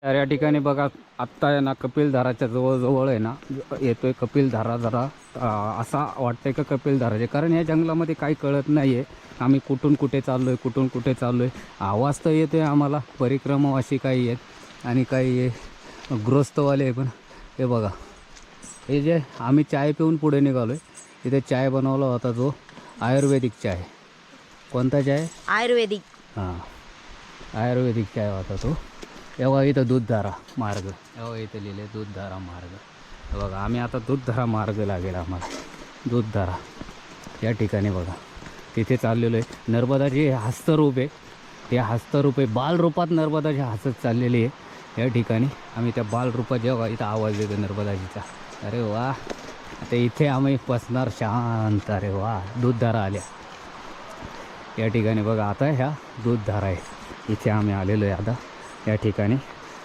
तर या ठिकाणी बघा आत्ता आहे ना कपिलधाराच्या जवळजवळ आहे ना येतोय कपिलधारा जरा असा वाटतंय का कपिलधाराचे, कारण या जंगलामध्ये काही कळत नाही आहे आम्ही कुठून कुठे चाललो आहे, कुठून कुठे चाललो आहे. आवाज तर येतो आहे आम्हाला, परिक्रमावासी काही आहेत आणि काही गृहस्थवाले आहे. पण हे बघा, हे जे आम्ही चाय पिऊन पुढे निघालो आहे, इथे चाय बनवला होता जो आयुर्वेदिक चाय. कोणता चाय? आयुर्वेदिक. हां, आयुर्वेदिक चाय होता तो. तेव्हा इथं दूधधारा मार्ग, तेव्हा इथं लिहिले दूधधारा मार्ग. हे बघा आम्ही आता दूधधारा मार्ग लागेल आम्हाला. दूधधारा या ठिकाणी बघा तिथे चाललेलो आहे. नर्मदाची हस्तरूप आहे, ते हस्तरूप आहे, बालरूपात नर्मदाची हसत चाललेली आहे. या ठिकाणी आम्ही त्या बालरूपात जेव्हा इथं आवाज देतो नर्मदाजीचा, अरे वा, आता इथे आम्ही बसणार शांत. अरे वा, दूधधारा आल्या या ठिकाणी बघा. आता ह्या दूधधारा आहे, इथे आम्ही आलेलो आहे आता. या ठिकाणी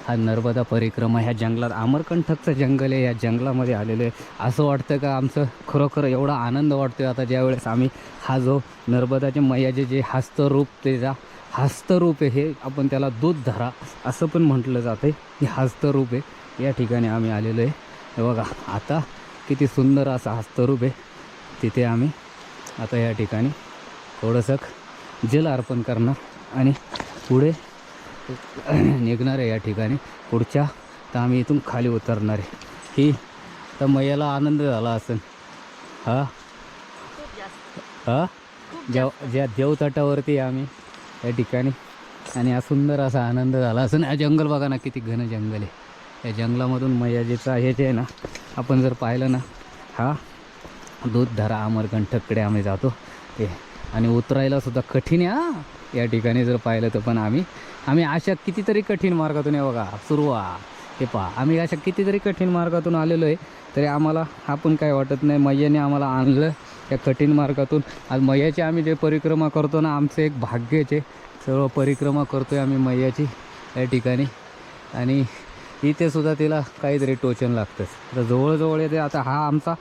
हा नर्मदा परिक्रमा ह्या जंगलात, अमरकंटकचं जंगल आहे, या जंगलामध्ये आलेलो आहे. असं वाटतं का आमचं खरोखर एवढा आनंद वाटतो आता ज्यावेळेस आम्ही हा जो नर्मदाचे मैयाचे जे हस्तरूप, त्याचा हस्तरूप आहे, हे आपण त्याला दूधधारा असं पण म्हटलं जातं आहे, हे हस्तरूप आहे. या ठिकाणी आम्ही आलेलो आहे. हे बघा आता किती सुंदर असं हस्तरूप आहे. तिथे आम्ही आता या ठिकाणी थोडंसं जल अर्पण करणार आणि पुढे निघणार आहे. या ठिकाणी पुढच्या तर आम्ही इथून खाली उतरणार आहे. ही तर मैयाला आनंद झाला असेल हा हा ज्या देवतटावरती आम्ही या ठिकाणी, आणि हा सुंदर असा आनंद झाला असेल. हा जंगल बघा ना किती घन जंगल आहे. या जंगलामधून मैयाजीचा हे जे आहे ना, आपण जर पाहिलं ना, हा दूधधारा अमरकंटककडे आम्ही जातो ते, आणि उतरायला सुद्धा कठीण आहे हा या ठिकाणी जर पाहिलं तर. पण आम्ही अशा कितीतरी कठीण मार्गातून, हे बघा सुरुवात हे पहा, आम्ही अशा कितीतरी कठीण मार्गातून आलेलो आहे, तरी आम्हाला आपण काय वाटत नाही. मैयाने आम्हाला आणलं या कठीण मार्गातून. आज मैयाची आम्ही जे परिक्रमा करतो ना, आमचं एक भाग्यचे सर्व परिक्रमा करतो आहे आम्ही मैयाची या ठिकाणी. आणि इथे सुद्धा तिला काहीतरी टोचन लागतंच. आता जवळजवळ येते, आता हा आमचा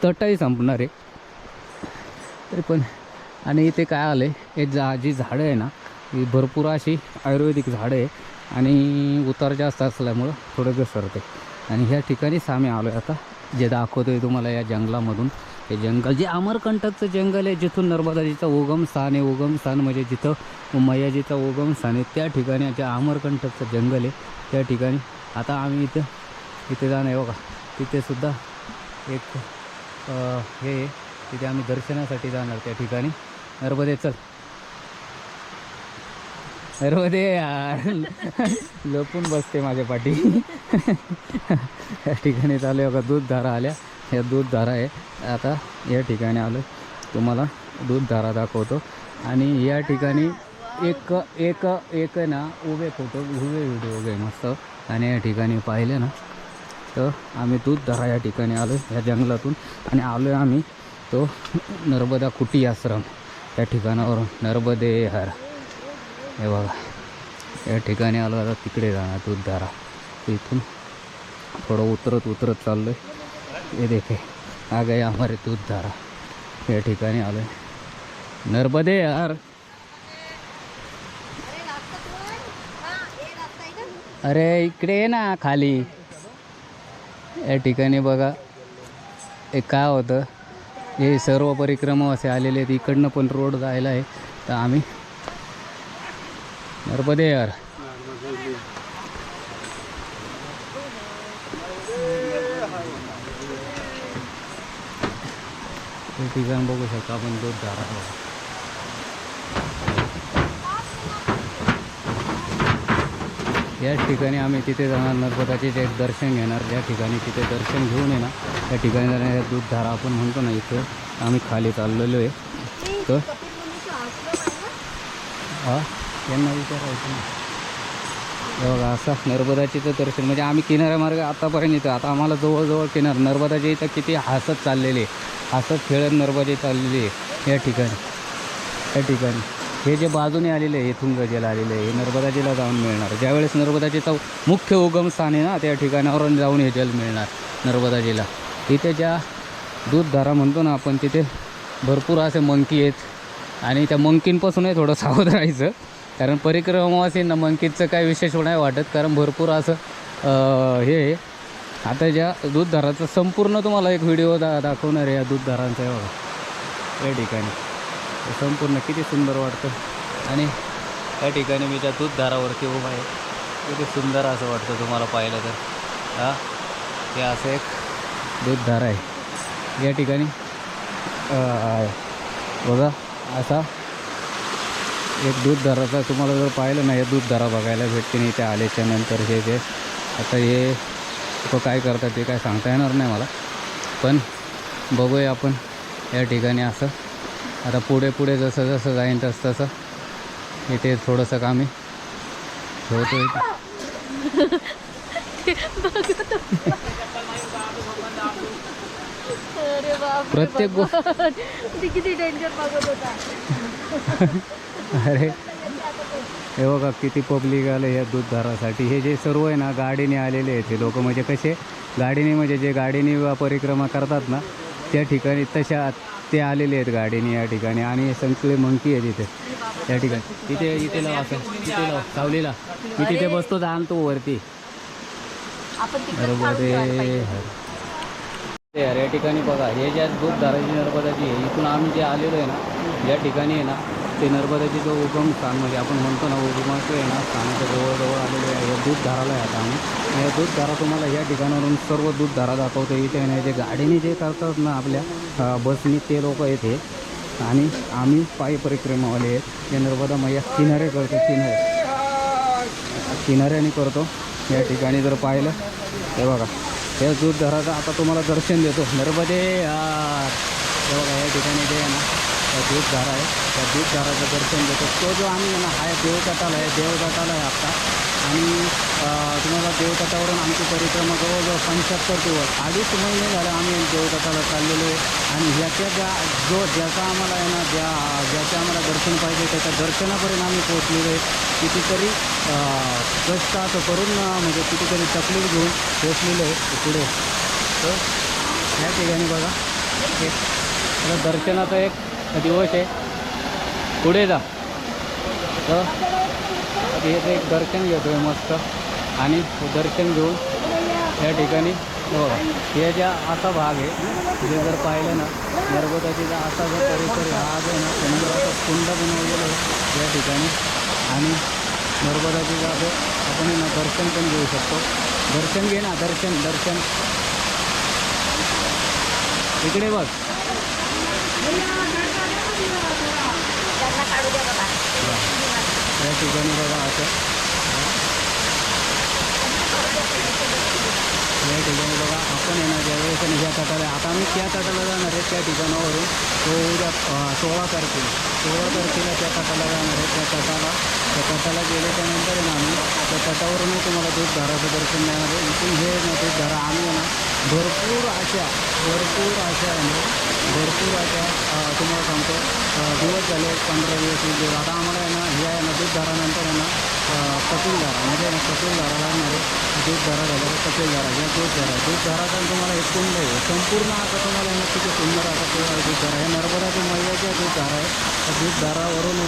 तटही संपणार आहे तरी पण. आणि इथे काय आलं आहे, हे जी झाडं आहे ना, ही भरपूर अशी आयुर्वेदिक झाडं आहे आणि उतार जास्त असल्यामुळं थोडं घसरते. आणि ह्या ठिकाणीच आम्ही आलो आहे आता, जे दाखवतो आहे तुम्हाला या जंगलामधून. हे जंगल जे अमरकंटकचं जंगल आहे, जिथून नर्मदाजीचा उगम स्थान आहे. उगम स्थान म्हणजे जिथं मैयाजीचा उगम स्थान आहे, त्या ठिकाणी जे अमरकंटकचं जंगल आहे त्या ठिकाणी आता आम्ही इथे जाणं आहे. बघा तिथे सुद्धा एक हे तिथे आम्ही दर्शनासाठी जाणार त्या ठिकाणी. नर्मदे चल, नर्मदे यार लपून बसते माझ्या पाठी. या ठिकाणी चालू आहे बघा, दूधधारा आल्या. या दूधधारा आहे. आता या ठिकाणी आलो, तुम्हाला दूधधारा दाखवतो. आणि या ठिकाणी एक एक एक ना उभे फोटो, उभे व्हिडिओ वगैरे मस्त. आणि या ठिकाणी पाहिले ना तर आम्ही दूधधारा या ठिकाणी आलो या जंगलातून, आणि आलो आहे आम्ही तो नर्मदा कुटी आश्रम या ठिकाणावरून. नर्मदे हर, हे बघा या ठिकाणी आलो. आता तिकडे जाणार दूधधारा. इथून थोडं उतरत चाललो आहे. हे देखे आ गए हमारे दूधधारा. या ठिकाणी आलो आहे. नर्मदे यार, अरे इकडे ये ना खाली. या ठिकाणी बघा एक काय होतं, हे सर्व परिक्रमा असे आलेले आहेत. इकडनं पण रोड जायला आहे, तर आम्ही नर्मदे यार. हे ठिकाण बघू शकतो आपण, दूधधारा. या ठिकाणी आम्ही तिथे जाणार, नर्मदाचे जे दर्शन घेणार. या ठिकाणी तिथे दर्शन घेऊन येणार. या ठिकाणी जाणार दूधधारा आपण म्हणतो ना, इथं आम्ही खाली चाललेलो आहे. तर हां, यांना विचारायचं ना. बघा असं नर्मदाचीचं दर्शन म्हणजे आम्ही किनाऱ्यामार्ग आतापर्यंत येतो. आता आम्हाला जवळजवळ किनारा नर्मदाच्या इथं किती हसत चाललेले, हसत खेळत नर्मदा चाललेली आहे. या ठिकाणी हे जे बाजूने आलेले आहे, इथून गजल आलेले आहे, हे नर्मदाजीला जाऊन मिळणार. ज्यावेळेस नर्मदाजीचा मुख्य उगम स्थान आहे ना, त्या ठिकाणावरून जाऊन हे जल मिळणार नर्मदाजीला. इथे ज्या दूधधारा म्हणतो ना आपण, तिथे भरपूर असे मंकी आहेत आणि त्या मंकींपासूनही थोडं सावध राहायचं. कारण परिक्रमावासींना मंकीचं काही विशेष नाही वाटत, कारण भरपूर असं हे आहे. आता ज्या दूधधाराचा संपूर्ण तुम्हाला एक व्हिडिओ दाखवणार आहे या दूधधारांचा. आहे बघा या ठिकाणी संपूर्ण किती सुंदर वाटतं. आणि या ठिकाणी मी त्या दूधधारावरती उभा आहे, किती सुंदर असं वाटतं तुम्हाला पाहिलं तर. हां, हे असं एक दूधधारा आहे या ठिकाणी. बघा असा एक दूधधाराचा तुम्हाला जर पाहिलं ना, हे दूधधारा बघायला भेटते नाही. त्या आल्याच्या नंतर हे जे आता हे लोक काय करतात ते काय सांगता येणार नाही मला, पण बघूया आपण या ठिकाणी. असं आता पुढे पुढे जसं जसं जाईन तसं तसं इथे थोडंसं कामी ठेवतो प्रत्येक किती डेंजर बघत होता. अरे हे बघा किती पब्लिक आलं ह्या दूधधारासाठी. हे जे सर्व आहे ना गाडीने आलेले आहेत हे लोक, म्हणजे कसे गाडीने, म्हणजे जे गाडीने परिक्रमा करतात ना त्या ठिकाणी तशा ते आलेले आहेत गाडीने या ठिकाणी. आणि सगळे मंकी आहे तिथे या ठिकाणी. इथे लाव, असं इथे लाव सावलीला. मी तिथे बसतो, जाणतो वरती. बरोबर ते यार या ठिकाणी बघा. हे ज्या दूधधाराची नर्मदाची आहे, इथून आम्ही जे आलेलो आहे ना या ठिकाणी आहे ना, ते नर्मदाची जो उगम स्थान, म्हणजे आपण म्हणतो ना उगमाचं आहे ना, स्थानाच्या जवळजवळ आलेलं आहे. या दूधधाराला आहे आता आम्ही. या दूधधारा तुम्हाला या ठिकाणावरून सर्व दूधधारा दाखवतो. इथे नाही जे गाडीने जे करतात ना आपल्या बसनी ते लोक येते, आणि आम्ही पायी परिक्रमावाले आहेत. हे नर्मदा मैया किनारे करतो, किनाऱ्याने करतो या ठिकाणी. जर पाहिलं हे बघा या दूधधाराचं आता तुम्हाला दर्शन देतो. नर्मदे यार हे बघा या ठिकाणी जे आहे ना त्या दूधधारा आहे, त्या दूधधाराचं दर्शन देतो. तो जो आम्ही आहे ना हा देवतटाला आहे आत्ता. आणि तुम्हाला देवतटावरून आमची परिक्रमा जवळजवळ 75 दिवस 2.5 महिने झाले आम्ही देवतटाला चाललेलो आहे. आणि ह्याच्या ज्याचा आम्हाला आहे ना ज्याचं आम्हाला दर्शन पाहिजे त्याच्या दर्शनापर्यंत आम्ही पोहोचलेलो आहे. कितीतरी कष्ट असं करून म्हणजे कितीतरी तकलीफ घेऊन पोचलेलो आहे पुढे. तर ह्या ठिकाणी बघा एक दर्शनाचा एक दिवस आहे. पुढे जा तर हे एक दर्शन घेतो आहे मस्त. आणि दर्शन घेऊन या ठिकाणी बघा हे ज्या असा भाग आहे जे जर पाहिलं ना नर्मदाचा असा जो परिसर हा जो ना सुंदर कुंड बनवलेलं आहे या ठिकाणी. आणि नर्मदाची जागे आपण ना दर्शन पण घेऊ शकतो. दर्शन घे ना, दर्शन इकडे बघ. या ठिकाणी बघा असं या ठिकाणी बघा आपण येणार ज्यावेळेस ह्या तटाला, आता आम्ही त्या तटाला जाणार आहे त्या ठिकाणावरून. तो उद्या 16 तारखेला त्या तटाला जाणार आहे. त्या तटाला गेल्याच्यानंतर ना आम्ही त्या तटावरूनही तुम्हाला दूधधाराचं दर्शन देणार आहे. इथून हे ना दूधधारा आम्ही ना भरपूर अशा तुम्हाला सांगतो दिवस झाले 15 दिवस 20 दिवस. आता आम्हाला आहे ना हे आहे ना दूधधारानंतर आहे ना कपिलधारा, म्हणजे ना कपिलधारा लागणार आहे. दूधधारा झालं कपिलधारा घ्या. दूधधाराचा तुम्हाला एक कुंड आहे संपूर्ण. आता तुम्हाला आहे ना किती सुंदर आता तो दूधधारा आहे. नर्मदाची मैयाची दूधधारा आहे. त्या दूधधारावरून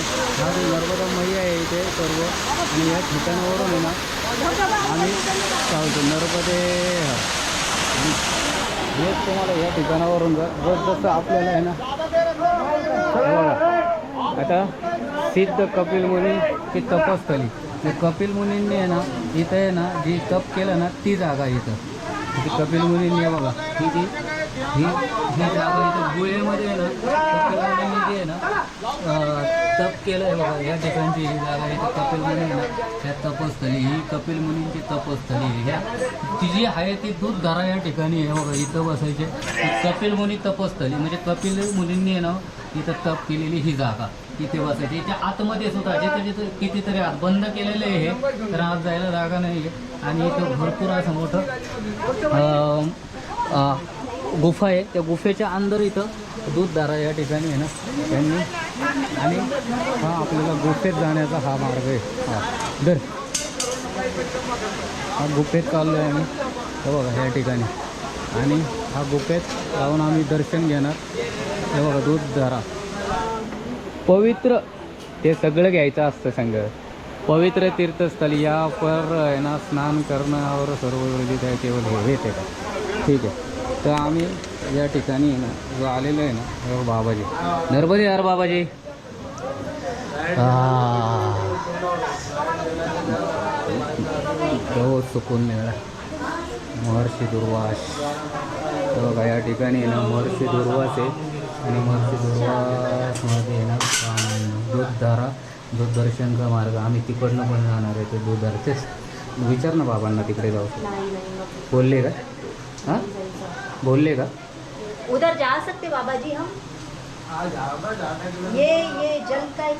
हा जो नर्मदा मैया आहे इथे सर्व. आणि या ठिकाणावरून आहे ना आम्ही चालतो नर्मदे. हेच तुम्हाला या ठिकाणावरून जसं आपल्याला आहे ना आता सिद्ध कपिल मुनीची तपस्थली. कपिल मुनींनी आहे ना इथं आहे ना जी तप केलं ना ती जागा इथं कपिल मुनींनी बघा ही जागा इथं गुहेमध्ये आहे ना कपिल मुनींनी जे आहे ना तप केलं आहे बघा. या ठिकाणची ही जागा इथं कपिल मुनी आहे ना त्या तपस्थली, ही कपिल मुनींची तपस्थली आहे. ह्या ती जी आहे ती दूधधारा या ठिकाणी आहे बघा. इथं बसायचे कपिल मुनी तपस्थली, म्हणजे कपिल मुनींनी आहे ना इथं तप केलेली ही जागा इथे बसायची. याच्या आतमध्ये सुद्धा जिथे कितीतरी आत बंद केलेलं आहे हे, तर आत जायला जागा नाही आहे. आणि इथं भरपूर असं मोठं गुफा आहे. त्या गुफेच्या अंदर इथं दूधधारा या ठिकाणी आहे ना त्यांनी. आणि हा आपल्याला गुफेत जाण्याचा हा मार्ग आहे. हा गुफेत चाललो आहे आम्ही हे बघा ह्या ठिकाणी. आणि हा गुफेत जाऊन आम्ही दर्शन घेणार. हे बघा दूधधारा पवित्र ते सगळं घ्यायचं असतं संग. पवित्र तीर्थस्थल यहाँ पर है ना स्नान करणं और सर्व विविध आहे केवळ हे येते का ठीक आहे. तर आम्ही या ठिकाणी आहे ना जो आलेलो आहे ना हे बाबाजी नर्मदे यार बाबाजी बहुत सुकून मिळाला. महर्षी दुर्वास तर बघा या ठिकाणी आहे ना महर्षी दुर्वास आहे आणि महर्षी दुर्वासमध्ये आहे ना दूधधारा दूध दर्शनचा मार्ग आम्ही तिकडनं पण जाणार आहे. ते दूधधारा तेच विचार ना बाबांना तिकडे जाऊ बोलले का हां बोलले का उधर जा सकते बाबा जी हम ये जल काय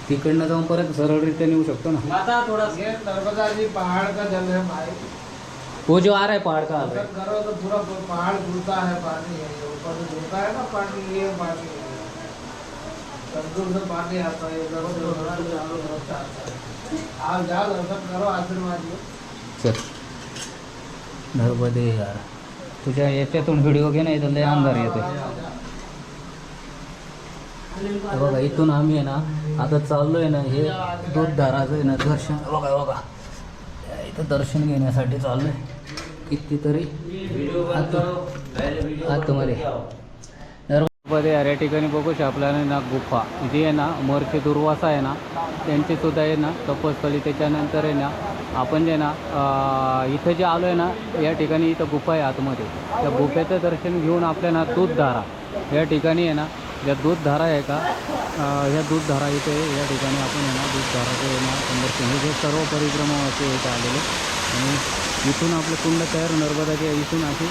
तिकडनं जाऊन परत सरळरित्या येऊ शकतो ना. थोड़ा नर्मदा जी पहाड़ का जल है भाई. वो जो आ रहा है पहाड़ का आ रहा है करो तो पूरा पहाड़ घूमता है पानी है ऊपर से घूमता है ना पानी ये पानी है दूर से पानी आता है आप जाओ दर्शन करो आशीर्वाद लो. चल नर्मदे यार तुझ्या याच्यातून व्हिडिओ घे नाही तर लय अंधार येतो. बघा इथून आम्ही आहे ना आता चाललो आहे ना हे दूधधाराचं आहे ना दर्शन बघा बघा इथं दर्शन घेण्यासाठी चाललो आहे. कितीतरी आतमध्ये नर्मदे यार या ठिकाणी बघू शकतो आपल्याला ना गुफा जी आहे ना महर्षी दुर्वासा आहे ना त्यांची सुद्धा आहे ना तपस्थळी. त्याच्यानंतर आहे ना आपण जे ना इथं जे आलो आहे ना या ठिकाणी इथं गुफा आहे आतमध्ये. त्या गुफेचं दर्शन घेऊन आपल्याला दूधधारा या ठिकाणी आहे ना ज्या दूधधारा आहे का ह्या दूधधारा इथे या ठिकाणी आपण आहे ना दूधधाराचं आहे ना दर्शन हे जे सर्व परिक्रमावासी इथे आलेले आणि इथून आपलं कुंड तयार नर्मदाच्या इथून अशी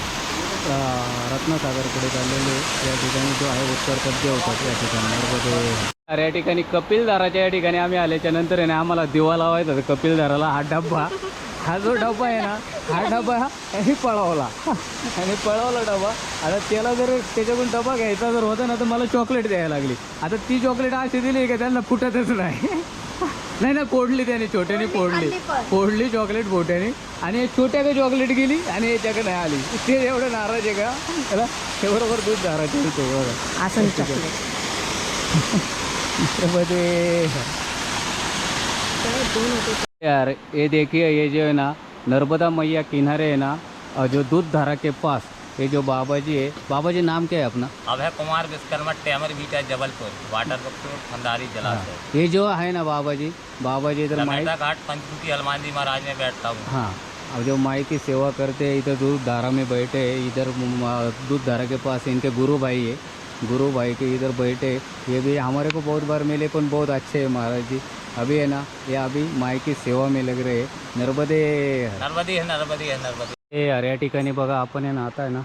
रत्नसागरकडे चाललेले या ठिकाणी जो आहे उत्तर कब्जे होतात या ठिकाणी नर्मदे या ठिकाणी कपिलधाराच्या या ठिकाणी आम्ही आल्याच्या नंतर आहे ना आम्हाला दिवा लावायचा होता कपिलधाराला. हा जो डबा आहे ना हा डबा हे पळवला आणि पळवला डबा. आता त्याला जर त्याच्याकडून डबा घ्यायचा जर होता ना तर मला चॉकलेट द्यायला लागली. आता ती चॉकलेट अशी दिली का त्यांना फुटतच नाही. नाही ना फोडली त्याने छोट्याने फोडली चॉकलेट मोठ्याने आणि एक छोट्याकडे चॉकलेट गेली आणि याच्याकडे नाही आली. ते एवढं नाराज आहे का त्याला ते बरोबर दूध धाराचे होतो बघा असं यार. ये देखिए ये जो है ना नर्मदा मैया किनारे है ना जो दूधधारा के पास ये जो बाबा जी है. बाबा जी नाम क्या है अपना? अभय कुमार विश्वकर्मा टेमर बीटा जबलपुर वाटर बक्सर खंडारी जलाशय. ये जो है ना बाबा जी इधर लमेटा घाट पंचमुखी हनुमान जी महाराज में बैठता हूँ. हाँ अब जो माई की सेवा करते हैं इधर दूधधारा में बैठे हैं. इधर दूधधारा के पास इनके गुरु भाई है. गुरु भाई के इधर बैठे. ये भी हमारे को बहुत बार मिले पण बहुत अच्छे है महाराज जी. अभी है ना ये अभी माई की सेवा में लग रहे हैं. नर्मदे यार या ठिकाणी बघा आपण आहे ना आता आहे ना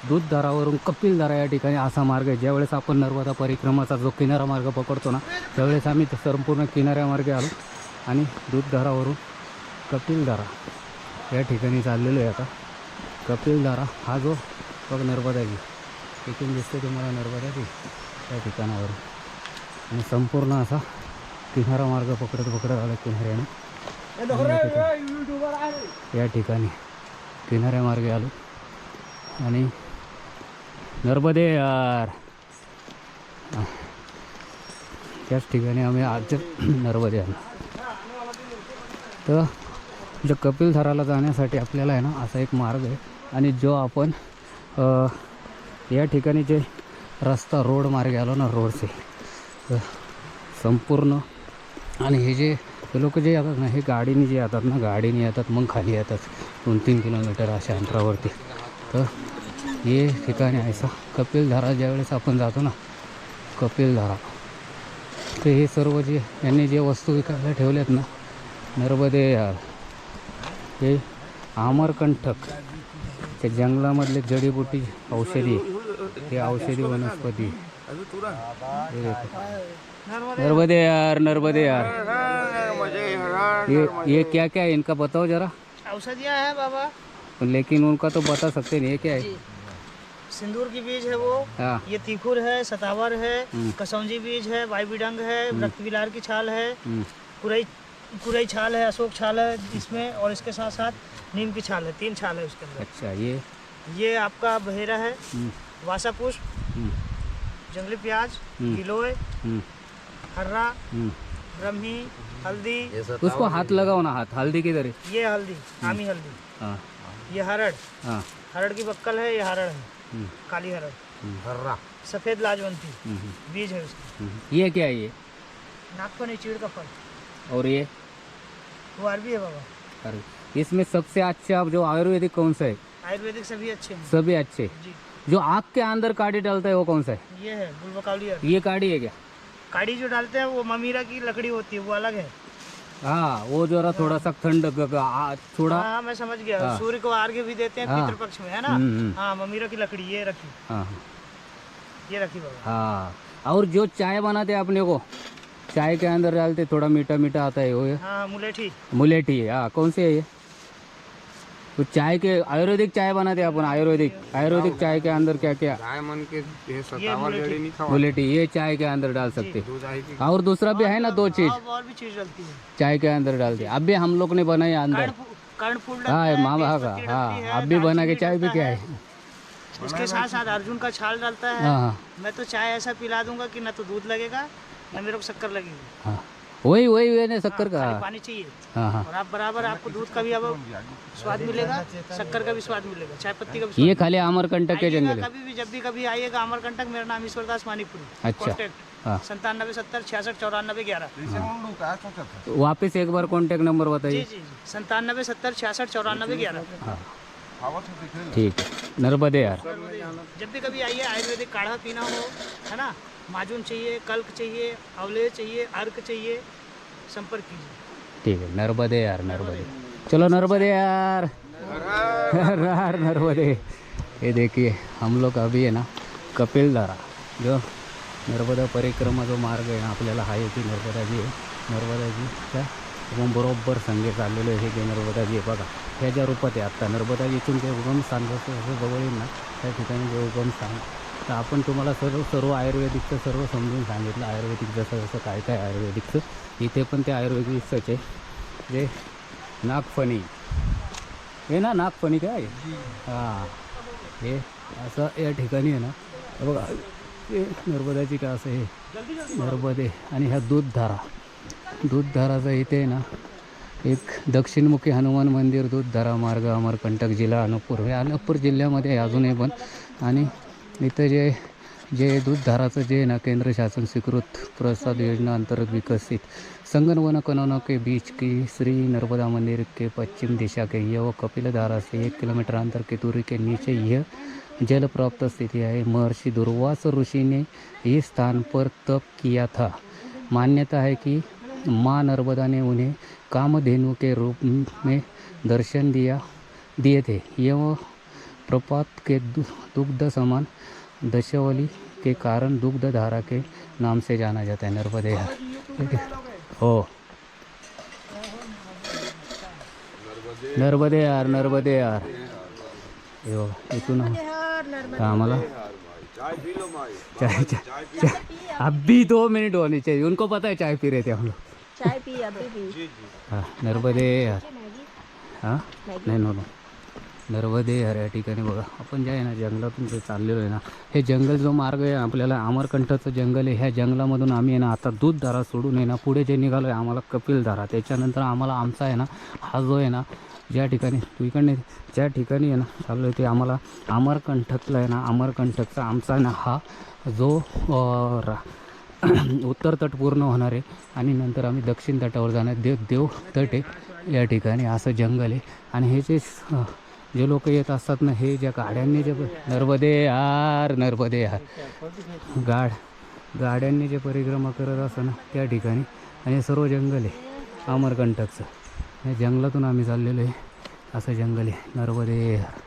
दूधधारावरून कपिलधारा या ठिकाणी असा मार्ग आहे. ज्यावेळेस आपण नर्मदा परिक्रमाचा जो किनारा मार्ग पकडतो ना त्यावेळेस आम्ही संपूर्ण किनाऱ्यामार्गे आलो आणि दूधधारावरून कपिलधारा या ठिकाणी चाललेलो आहे. आता कपिलधारा हा जो बघ नर्मदाजी इथून दिसते तुम्हाला नर्मदाजी त्या ठिकाणावरून आणि संपूर्ण असा किनारा मार्ग पकडत आला किनाऱ्याने या ठिकाणी किनाऱ्यामार्गे आलो आणि नर्मदे यार त्याच ठिकाणी आम्ही आज नर्मदे आलो. तर जो कपिलधाराला जाण्यासाठी आपल्याला आहे ना असा एक मार्ग आहे आणि जो आपण या ठिकाणी जे रस्ता रोड मार्गे आलो ना रोडचे संपूर्ण आणि हे जे लोक जे येतात ना हे गाडीने जे येतात ना गाडीने येतात मग खाली येतात 2-3 किलोमीटर अशा अंतरावरती. तर हे ठिकाणी आहे कपिलधारा. ज्यावेळेस आपण जातो ना कपिलधारा तर हे सर्व जे यांनी जे वस्तू विकायला ठेवल्यात ना नर्मदे यार हे अमरकंटक त्या जंगलामधले जडीबुटी औषधी हे औषधी वनस्पती. नर्मदे यार ये क्या क्या है इनका बताओ जरा. औषधियाँ हैं बाबा लेकिन उनका तो बता सकते नहीं है क्या है. सिंदूर की बीज है वो. हाँ ये तीखुर है सतावर है कसौंजी बीज है वाईबिडंग है रक्तबिलार की छाल है कुरई छाल है अशोक छाल है इसमें और इसके साथ साथ नीम की छाल है 3 छाल है उसके अंदर. अच्छा ये आपका बहेरा है वासा पुष्प जंगली प्याज, गिलोय, हम्म, हर्रा, हम्म। ब्रह्मी, हल्दी। उसको हाथ लगाओ ना, हाथ हल्दी किधर है? ये हल्दी, आमी हल्दी। हाँ ये हरड़, हाँ। हरड़ की बक्कल है, ये हरड़ है, हम्म, काली हरड़। हर्रा सफ़ेद लाजवंती हम्म, बीज है उसका। ये क्या है ये? नागफनी चीड़ का फल, और ये? वो अरबी है बाबा। अरे इसमें सबसे अच्छा जो आयुर्वेदिक कौन सा है? आयुर्वेदिक सभी अच्छे हैं सभी अच्छे। जी। जो आँख के अंदर काड़ी डालता है वो कौन सा है? ये है बुलबकावली अर्क। ये काड़ी है क्या? काड़ी जो डालते हैं वो ममीरा की लकड़ी होती है, वो अलग है। हाँ, वो जरा थोड़ा सा ठंड थोड़ा। हाँ मैं समझ गया। हाँ। सूर्य को अर्घ्य भी देते हैं हाँ। पितृपक्ष में, है ना। हम्म। हाँ, ममीरा की लकड़ी ये रखी, हाँ ये रखी बाबा। हाँ। और जो चाय बनाते हैं अपने को, चाय के अंदर डालते थोड़ा मीठा मीठा आता है वो है हाँ, मुलेठी। मुलेठी है। हाँ, कौन सी है ये? तो चाय के आयुर्वेदिक चाय बनाते हैं अपन, आयुर्वेदिक चाय के अंदर क्या क्या? गाय मन के ये सतावर मुलेठी। जड़ी नहीं खावा मुलेठी ये चाय के अंदर डाल सकते। दूध आई की और दूसरा भी है ना, दो चीज और भी चीज डलती है। चाय के अंदर डालते। अब भी हम लोग ने बनाई अंदर। कर्णफूल डलता हाँ है, मामा का, तेजपत्ती हाँ डलती है, अब भी बना के दालचीनी चाय भी डलता क्या है। है। इसके साथ साथ अर्जुन का छाल डालता है। हाँ हाँ मैं तो चाय ऐसा पिला दूंगा कि ना तो दूध लगेगा ना मेरे को शक्कर लगेगी। हाँ, वही वही है ना शक्कर का। खाली पानी चाहिए। हाँ हाँ। और आप बराबर, आपको दूध का भी अब स्वाद मिलेगा, शक्कर का भी स्वाद मिलेगा, चाय पत्ती का भी ये स्वाद खाली अमरकंटक के मिलेगा। जंगल है। कभी भी जब भी कभी आइएगा अमरकंटक, मेरा नाम ईश्वरदास मानीपुरी। अच्छा। कॉन्टैक्ट हाँ 97 70 66 94 11। वापस एक बार कॉन्टेक्ट नंबर जी बताइए। जी 97 70 66 94 11। हाँ ठीक है, नर्मदे यार। जब भी कभी आइए, आयुर्वेदिक काढ़ा पीना हो, है ना, माजून चाहिए, कल्क चाहिए, अवले चाहिए, अर्क चाहिए, संपर्क कीजिए। ठीक है, नर्मदे यार, नर्मदे। चलो नर्मदे यार, यार नर्मदे। ये देखिए हम लोग अभी आहे ना कपिलधारा, जो नर्मदा परिक्रमा जो मार्ग आहे ना आपल्याला आहे की नर्मदाजी आहे, नर्मदाजीच्या आपण बरोबर संगे चाललेलो आहे की नर्मदाजी आहे बघा, ह्या ज्या रूपात आहे आत्ता नर्मदाजी इथून जे उगम स्थान जसं जवळ येईल ना त्या ठिकाणी जे उगम स्थान, तर आपण तुम्हाला सर्व आयुर्वेदिकचं सर्व समजून सांगितलं, आयुर्वेदिक जसं काय काय आयुर्वेदिकचं। इथे पण ते आयुर्वेदिकचंच आहे, जे नागफणी हे ना, नागफणी काय हां, हे असं या ठिकाणी आहे ना, हे बघा हे नर्मदाची का असं हे नर्मदे। आणि ह्या दूधधाराचा इथे आहे ना एक दक्षिणमुखी हनुमान मंदिर, दूधधारा मार्ग, अमरकंटक, जिल्हा अनूपपूर, हे अनूपपूर जिल्ह्यामध्ये आहे अजूनही पण। आणि इथं जे दूधधाराचं जे ना केंद्र शासन स्वीकृत प्रसाद योजना अंतर्गत विकसित संगन कनौनों के बीच की श्री नर्मदा मंदिर के पश्चिम दिशा के यह कपिलधारा से 1 किलोमीटर अंतर की दूरी के नीचे यह जल प्राप्त स्थिति है। महर्षि दुर्वासा ऋषि ने इस स्थान पर तप किया था। मान्यता है कि माँ नर्मदा ने उन्हें कामधेनु के रूप में दर्शन दिए थे। यह प्रपात के दुग्ध समान दशावली के कारण दुग्धधारा के नाम से जाना जाता है। नर्मदे यार, ठीक है हो, नर्मदे यार, नर्मदे यार। हे बघा इथून आम्हाला चाय अभी 2 मिनट होनी चाहिए, उनको पता है चाय पी रहे थे हम लोग। चाय पी अभी भी। हाँ नर्मदे यार, हां नाही नो नर्मदे यार या ठिकाणी बघा आपण जे आहे ना जंगलातून जे चाललेलो आहे ना, हे जंगल जो मार्ग आहे आपल्याला अमरकंटकचं जंगल आहे, ह्या जंगलामधून आम्ही आहे ना आता दूधधारा सोडून आहे ना पुढे जे निघालो आहे आम्हाला कपिलधारा, त्याच्यानंतर आम्हाला आमचा आहे ना हा जो आहे ना ज्या ठिकाणी इकडने ज्या ठिकाणी आहे ना चाललो आहे ते आम्हाला अमरकंटकला आहे ना, अमरकंटकचा आमचा आहे ना हा जो उत्तर तट पूर्ण होणार आहे आणि नंतर आम्ही दक्षिण तटावर जाणार, देव तट आहे या ठिकाणी असं जंगल आहे। आणि हे जे लोक येत असतात ना, हे ज्या गाड्यांनी जे नर्मदे यार, नर्मदे यार, गाड्यांनी जे परिक्रमा करत असतं ना त्या ठिकाणी, आणि हे सर्व जंगल आहे अमरकंटकचं, या जंगलातून आम्ही चाललेलो आहे, असं जंगल आहे नर्मदे यार।